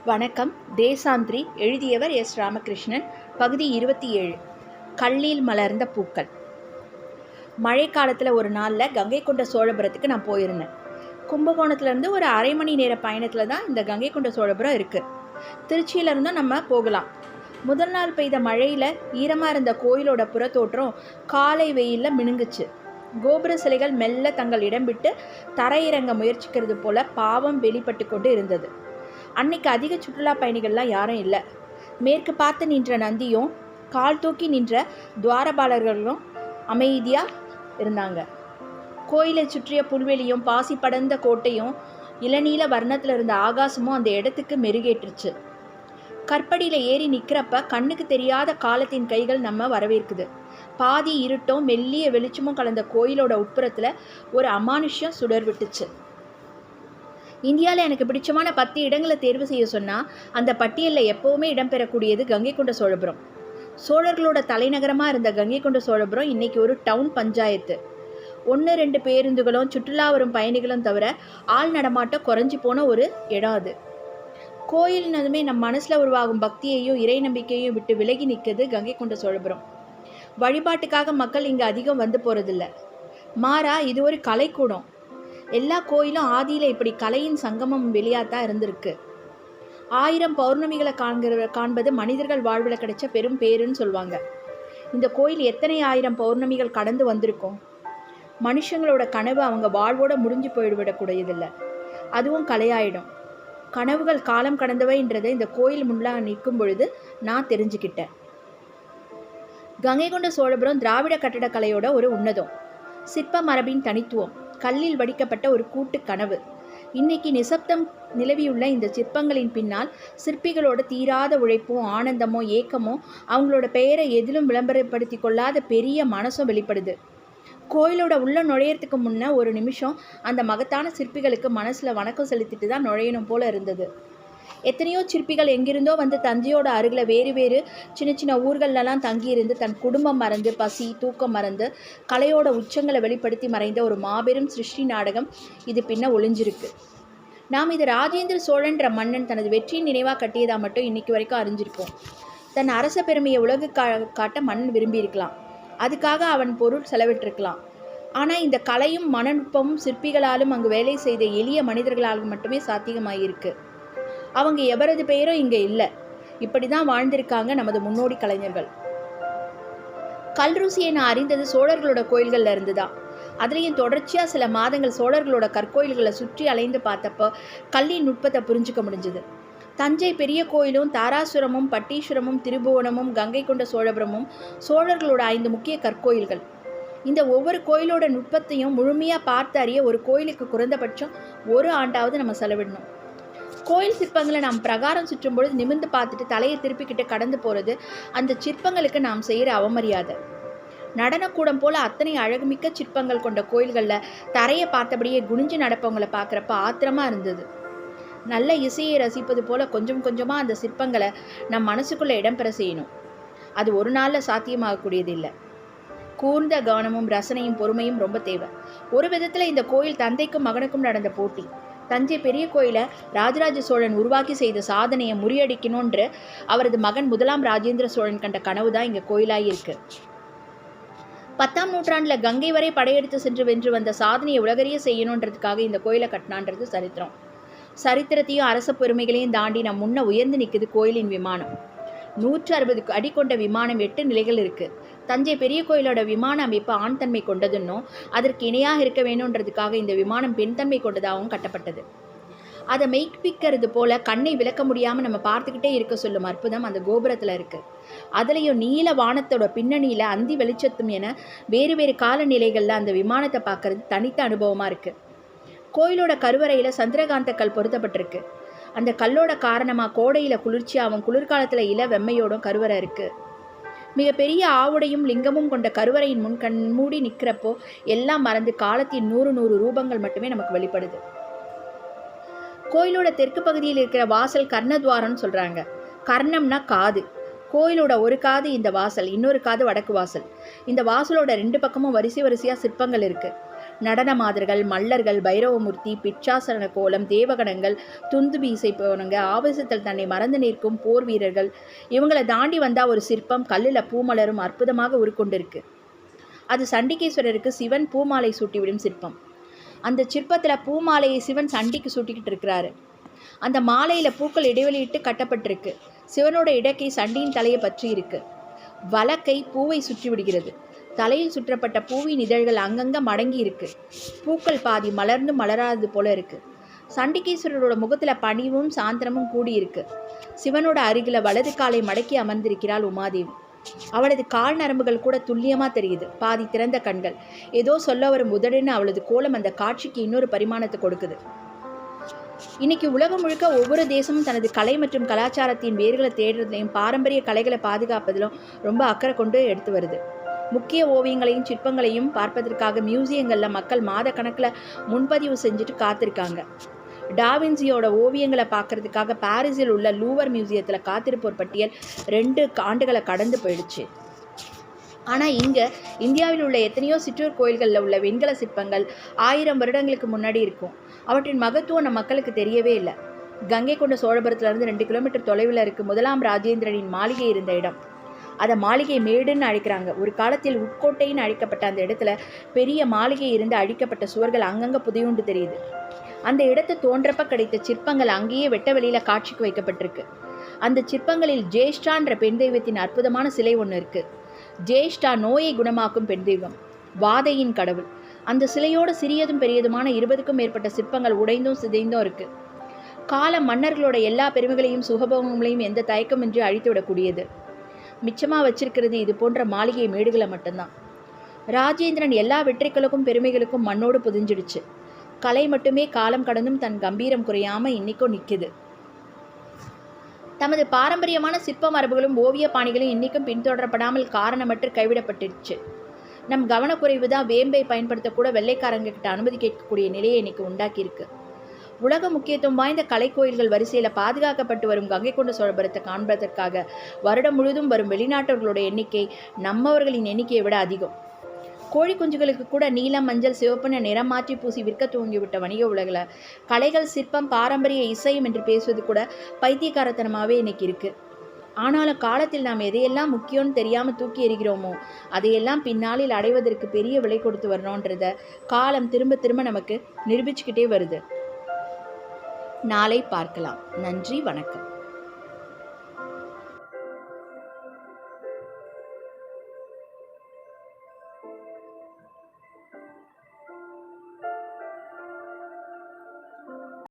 வணக்கம். தேசாந்திரி. எழுதியவர் எஸ். ராமகிருஷ்ணன். பகுதி 27. கல்லில் மலர்ந்த பூக்கள். மழை காலத்தில் ஒரு நாளில் கங்கை கொண்ட சோழபுரத்துக்கு நான் போயிருந்தேன். கும்பகோணத்துலேருந்து ஒரு அரை மணி நேர பயணத்தில் தான் இந்த கங்கை கொண்ட சோழபுரம் இருக்குது. திருச்சியிலேருந்தும் நம்ம போகலாம். முதல் நாள் பெய்த மழையில் ஈரமாக இருந்த கோயிலோட புறத்தோற்றம் காலை வெயிலில் மினுங்குச்சு. கோபுர சிலைகள் மெல்ல தங்கள் இடம் விட்டு தரையிறங்க முயற்சிக்கிறது போல பாவம் வெளிப்பட்டு கொண்டு இருந்தது. அன்னைக்கு அதிக சுற்றுலா பயணிகள்லாம் யாரும் இல்லை. மேற்கு பார்த்து நின்ற நந்தியும் கால் தூக்கி நின்ற துவாரபாலர்களும் அமைதியாக இருந்தாங்க. கோயிலை சுற்றிய புல்வெளியும் பாசி படர்ந்த கோட்டையும் இளநீல வர்ணத்தில் இருந்த ஆகாசமும் அந்த இடத்துக்கு மெருகேற்றுச்சு. கற்படியில் ஏறி நிற்கிறப்ப கண்ணுக்கு தெரியாத காலத்தின் கைகள் நம்ம வரவேற்குது. பாதி இருட்டும் மெல்லிய வெளிச்சமும் கலந்த கோயிலோட உட்புறத்தில் ஒரு அமானுஷ்யம் சுடர் விட்டுச்சு. இந்தியாவில் எனக்கு பிடிச்சமான 10 இடங்களை தேர்வு செய்ய சொன்னால் அந்த பட்டியலில் எப்போவுமே இடம்பெறக்கூடியது கங்கை கொண்ட சோழபுரம். சோழர்களோட தலைநகரமாக இருந்த கங்கை கொண்ட சோழபுரம் இன்றைக்கி ஒரு டவுன் பஞ்சாயத்து. 1-2 பேருந்துகளும் சுற்றுலா வரும் பயணிகளும் தவிர ஆள் நடமாட்டம் குறைஞ்சி போன ஒரு இடம் அது. கோயில்னதுமே நம் மனசில் உருவாகும் பக்தியையும் இறை நம்பிக்கையும் விட்டு விலகி நிற்கிறது கங்கை கொண்ட சோழபுரம். வழிபாட்டுக்காக மக்கள் இங்கே அதிகம் வந்து போகிறதில்ல. மாறா இது ஒரு கலைக்கூடம். எல்லா கோயிலும் ஆதியில் இப்படி கலையின் சங்கமம் வெளியாத்தான் இருந்திருக்கு. 1000 பௌர்ணமிகளை காண்பது மனிதர்கள் வாழ்வில் கிடைச்ச பெரும் பேருன்னு சொல்லுவாங்க. இந்த கோயில் எத்தனை 1000 பௌர்ணமிகள் கடந்து வந்திருக்கும். மனுஷங்களோட கனவு அவங்க வாழ்வோடு முடிஞ்சு போய்விடக்கூடியதில்லை. அதுவும் கலையாயிடும். கனவுகள் காலம் கடந்தவைன்றதை இந்த கோயில் முன்னாக நிற்கும் பொழுது நான் தெரிஞ்சுக்கிட்டேன். கங்கை கொண்ட சோழபுரம் திராவிட கட்டடக்கலையோட ஒரு உன்னதம். சிற்ப மரபின் தனித்துவம். கல்லில் வடிக்கப்பட்ட ஒரு கூட்டு கனவு. இன்னைக்கு நிசப்தம் நிலவியுள்ள இந்த சிற்பங்களின் பின்னால் சிற்பிகளோட தீராத உழைப்பும் ஆனந்தமோ ஏக்கமோ அவங்களோட பெயரை எதிலும் விளம்பரப்படுத்தி கொள்ளாத பெரிய மனசும் வெளிப்படுது. கோயிலோட உள்ள நுழையறதுக்கு முன்ன ஒரு நிமிஷம் அந்த மகத்தான சிற்பிகளுக்கு மனசில் வணக்கம் செலுத்திட்டு தான் நுழையணும் போல இருந்தது. எத்தனையோ சிற்பிகள் எங்கிருந்தோ வந்து தஞ்சையோட அருகில் வேறு வேறு சின்ன சின்ன ஊர்களெல்லாம் தங்கியிருந்து தன் குடும்பம் மறந்து பசி தூக்கம் மறந்து கலையோட உச்சங்களை வெளிப்படுத்தி மறைந்த ஒரு மாபெரும் சிருஷ்டி நாடகம் இது பின்ன ஒளிஞ்சிருக்கு. நாம் இது ராஜேந்திர சோழன்ற மன்னன் தனது வெற்றியின் நினைவாக கட்டியதாக மட்டும் இன்னைக்கு வரைக்கும் அறிஞ்சிருக்கோம். தன் அரச பெருமையை உலகு காட்ட மன்னன் விரும்பியிருக்கலாம். அதுக்காக அவன் பொருள் செலவிட்டிருக்கலாம். ஆனால் இந்த கலையும் மனநுட்பமும் சிற்பிகளாலும் அங்கு வேலை செய்த எளிய மனிதர்களாலும் மட்டுமே சாத்தியமாயிருக்கு. அவங்க எவரது பெயரும் இங்கே இல்லை. இப்படி தான் வாழ்ந்திருக்காங்க நமது முன்னோடி கலைஞர்கள். கல் ருசியை நான் அறிந்தது சோழர்களோட கோயில்களில் இருந்து தான். அதுலேயும் தொடர்ச்சியாக சில மாதங்கள் சோழர்களோட கற்கோயில்களை சுற்றி அலைந்து பார்த்தப்போ கல்லின் நுட்பத்தை புரிஞ்சுக்க முடிஞ்சுது. தஞ்சை பெரிய கோயிலும் தாராசுரமும் பட்டீஸ்வரமும் திருபுவனமும் கங்கை கொண்ட சோழபுரமும் சோழர்களோட 5 முக்கிய கற்கோயில்கள். இந்த ஒவ்வொரு கோயிலோட நுட்பத்தையும் முழுமையாக பார்த்து அறிய ஒரு கோயிலுக்கு குறைந்தபட்சம் 1 ஆண்டாவது நம்ம செலவிடணும். கோயில் சிற்பங்களை நாம் பிரகாரம் சுற்றும் பொழுது நிமிர்ந்து பார்த்துட்டு தலையை திருப்பிக்கிட்டு கடந்து போகிறது அந்த சிற்பங்களுக்கு நாம் செய்கிற அவமரியாதை. நடனக்கூடம் போல் அத்தனை அழகுமிக்க சிற்பங்கள் கொண்ட கோயில்களில் தரையை பார்த்தபடியே குனிஞ்சு நடப்பவங்களை பார்க்குறப்ப ஆத்திரமாக இருந்தது. நல்ல இசையை ரசிப்பது போல் கொஞ்சம் கொஞ்சமாக அந்த சிற்பங்களை நம் மனசுக்குள்ளே இடம்பெற செய்யணும். அது ஒரு நாளில் சாத்தியமாகக்கூடியது இல்லை. கூர்ந்த கவனமும் ரசனையும் பொறுமையும் ரொம்ப தேவை. ஒரு விதத்தில் இந்த கோயில் தந்தைக்கும் மகனுக்கும் நடந்த போட்டி. தஞ்சை பெரிய கோயிலை ராஜராஜ சோழன் உருவாக்கி செய்த சாதனையை முறியடிக்கணுன்ற அவரது மகன் 1ஆம் ராஜேந்திர சோழன் கண்ட கனவு தான் இங்கே கோயிலாயிருக்கு. 10ஆம் நூற்றாண்டில் கங்கை வரை படையெடுத்து சென்று வென்று வந்த சாதனையை உலகறிய செய்யணுன்றதுக்காக இந்த கோயிலை கட்டினான்றது சரித்திரம். சரித்திரத்தையும் அரச பெருமைகளையும் தாண்டி நம் முன்ன உயர்ந்து நிற்குது கோயிலின் விமானம். 160 அடி கொண்ட விமானம் 8 நிலைகள் இருக்குது. தஞ்சை பெரிய கோயிலோட விமான அமைப்பு ஆண் தன்மை கொண்டதுன்னும் அதற்கு இணையாக இருக்க வேணுன்றதுக்காக இந்த விமானம் பெண் தன்மை கொண்டதாகவும் கட்டப்பட்டது. அதை மெய்ப்பிக்கிறது போல கண்ணை விளக்க முடியாமல் நம்ம பார்த்துக்கிட்டே இருக்க சொல்லும் அற்புதம் அந்த கோபுரத்தில் இருக்குது. அதுலேயும் நீல வானத்தோட பின்னணியில் அந்தி வெளிச்சத்தும் என வேறு வேறு காலநிலைகளில் அந்த விமானத்தை பார்க்கறது தனித்த அனுபவமாக இருக்குது. கோயிலோட கருவறையில் சந்திரகாந்த கல் பொருத்தப்பட்டிருக்கு. அந்த கல்லோட காரணமாக கோடையில் குளிர்ச்சியாகவும் குளிர்காலத்தில் இள வெம்மையோடும் கருவறை இருக்குது. மிகப்பெரிய ஆவுடையும் லிங்கமும் கொண்ட கருவறையின் முன் கண் மூடி நிற்கிறப்போ எல்லாம் மறந்து காலத்தின் 100 ரூபங்கள் மட்டுமே நமக்கு வெளிப்படுது. கோயிலோட தெற்கு பகுதியில் இருக்கிற வாசல் கர்ணத்வாரம்னு சொல்கிறாங்க. கர்ணம்னா காது. கோயிலோட ஒரு காது இந்த வாசல், இன்னொரு காது வடக்கு வாசல். இந்த வாசலோட 2 பக்கமும் வரிசையாக சிற்பங்கள் இருக்குது. நடன மாதர்கள், மல்லர்கள், பைரவமூர்த்தி, பிச்சாசன கோலம், தேவகணங்கள், துந்துபி இசைப்பவனுங்க, ஆவேசத்தில் தன்னை மறந்து நிற்கும் போர் வீரர்கள், இவங்களை தாண்டி வந்தால் ஒரு சிற்பம் கல்லில் பூமலரும் அற்புதமாக உருக்கொண்டிருக்கு. அது சண்டிகேஸ்வரருக்கு சிவன் பூமாலை சூட்டிவிடும் சிற்பம். அந்த சிற்பத்தில் பூமாலையை சிவன் சண்டிக்கு சூட்டிக்கிட்டு இருக்கிறாரு. அந்த மாலையில் பூக்கள் இடைவெளியிட்டு கட்டப்பட்டிருக்கு. சிவனோட இடக்கை சண்டியின் தலையை பற்றி இருக்கு. வலக்கை பூவை சுற்றி விடுகிறது. தலையில் சுற்றப்பட்ட பூவின் இதழ்கள் அங்கங்கே மடங்கி இருக்கு. பூக்கள் பாதி மலர்ந்து மலராதது போல இருக்கு. சண்டிகேஸ்வரரோட முகத்தில் பணிவும் சாந்தனமும் கூடியிருக்கு. சிவனோட அருகில் வலது காலை மடக்கி அமர்ந்திருக்கிறாள் உமாதேவி. அவளது கால் நரம்புகள் கூட துல்லியமாக தெரியுது. பாதி திறந்த கண்கள். ஏதோ சொல்ல வரும் உதடுன்னு அவளது கோலம் அந்த காட்சிக்கு இன்னொரு பரிமாணத்தை கொடுக்குது. இன்னைக்கு உலகம் முழுக்க ஒவ்வொரு தேசமும் தனது கலை மற்றும் கலாச்சாரத்தின் வேர்களை தேடுறதுலையும் பாரம்பரிய கலைகளை பாதுகாப்பதிலும் ரொம்ப அக்கறை கொண்டு எடுத்து வருது. முக்கிய ஓவியங்களையும் சிற்பங்களையும் பார்ப்பதற்காக மியூசியங்களில் மக்கள் மாத கணக்கில் முன்பதிவு செஞ்சுட்டு காத்திருக்காங்க. டாவின்சியோட ஓவியங்களை பார்க்கறதுக்காக பாரிஸில் உள்ள லூவர் மியூசியத்தில் காத்திருப்போர் பட்டியல் 2 ஆண்டுகளை கடந்து போயிடுச்சு. ஆனால் இங்கே இந்தியாவில் உள்ள எத்தனையோ சிற்றூர் கோயில்களில் உள்ள வெண்கல சிற்பங்கள் 1000 வருடங்களுக்கு முன்னாடி இருக்கும். அவற்றின் மகத்துவம் நம் மக்களுக்கு தெரியவே இல்லை. கங்கை கொண்ட சோழபுரத்துலேருந்து 2 கிலோமீட்டர் தொலைவில் இருக்குது முதலாம் ராஜேந்திரனின் மாளிகை இருந்த இடம். அதை மாளிகை மேடுன்னு அழைக்கிறாங்க. ஒரு காலத்தில் உட்கோட்டைன்னு அழைக்கப்பட்ட அந்த இடத்துல பெரிய மாளிகை இருந்து அழிக்கப்பட்ட சுவர்கள் அங்கங்கே புதையுண்டு தெரியுது. அந்த இடத்தை தோன்றப்ப கிடைத்த சிற்பங்கள் அங்கேயே வெட்ட வெளியில் காட்சிக்கு வைக்கப்பட்டிருக்கு. அந்த சிற்பங்களில் ஜேஷ்டான்ற பெண் தெய்வத்தின் அற்புதமான சிலை ஒன்று இருக்குது. ஜேஷ்டா நோயை குணமாக்கும் பெண் தெய்வம், வாதையின் கடவுள். அந்த சிலையோட சிறியதும் பெரியதுமான 20க்கும் மேற்பட்ட சிற்பங்கள் உடைந்தும் சிதைந்தும் இருக்குது. கால மன்னர்களோட எல்லா பெருமைகளையும் சுகபோகங்களையும் எந்த தயக்கமின்றி அழித்து விடக்கூடியது. மிச்சமாக வச்சிருக்கிறது இது போன்ற மாளிகை மேடுகளை மட்டும்தான். ராஜேந்திரன் எல்லா வெற்றிகளுக்கும் பெருமைகளுக்கும் மண்ணோடு புதிஞ்சிடுச்சு. கலை மட்டுமே காலம் கடந்தும் தன் கம்பீரம் குறையாமல் இன்னைக்கும் நிற்குது. தமது பாரம்பரியமான சிற்ப மரபுகளும் ஓவிய பாணிகளும் இன்றைக்கும் பின்தொடரப்படாமல் காரணமற்று கைவிடப்பட்டுருச்சு. நம் கவனக்குறைவு தான் வேம்பை பயன்படுத்தக்கூட வெள்ளைக்காரங்கிட்ட அனுமதி கேட்கக்கூடிய நிலையை இன்னைக்கு உண்டாக்கியிருக்கு. உலக முக்கியத்துவம் வாய்ந்த கலைக்கோயில்கள் வரிசையில் பாதுகாக்கப்பட்டு வரும் கங்கை கொண்ட சோழபுரத்தை காண்பதற்காக வருடம் முழுதும் வரும் வெளிநாட்டவர்களோட எண்ணிக்கை நம்மவர்களின் எண்ணிக்கையை விட அதிகம். கோழி குஞ்சுகளுக்கு கூட நீலம், மஞ்சள், சிவப்புன்னு நிறம் மாற்றி பூசி விற்க துவங்கிவிட்ட வணிக உலகில் கலைகள், சிற்பம், பாரம்பரிய இசையும் என்று பேசுவது கூட பைத்தியக்காரத்தனமாகவே இன்னைக்கு இருக்குது. ஆனாலும் காலத்தில் நாம் எதையெல்லாம் முக்கியம்னு தெரியாமல் தூக்கி எறிகிறோமோ அதையெல்லாம் பின்னாளில் அடைவதற்கு பெரிய விலை கொடுத்து வரணுன்றத காலம் திரும்ப திரும்ப நமக்கு நிரூபிச்சுக்கிட்டே வருது. நாளை பார்க்கலாம். நன்றி, வணக்கம்.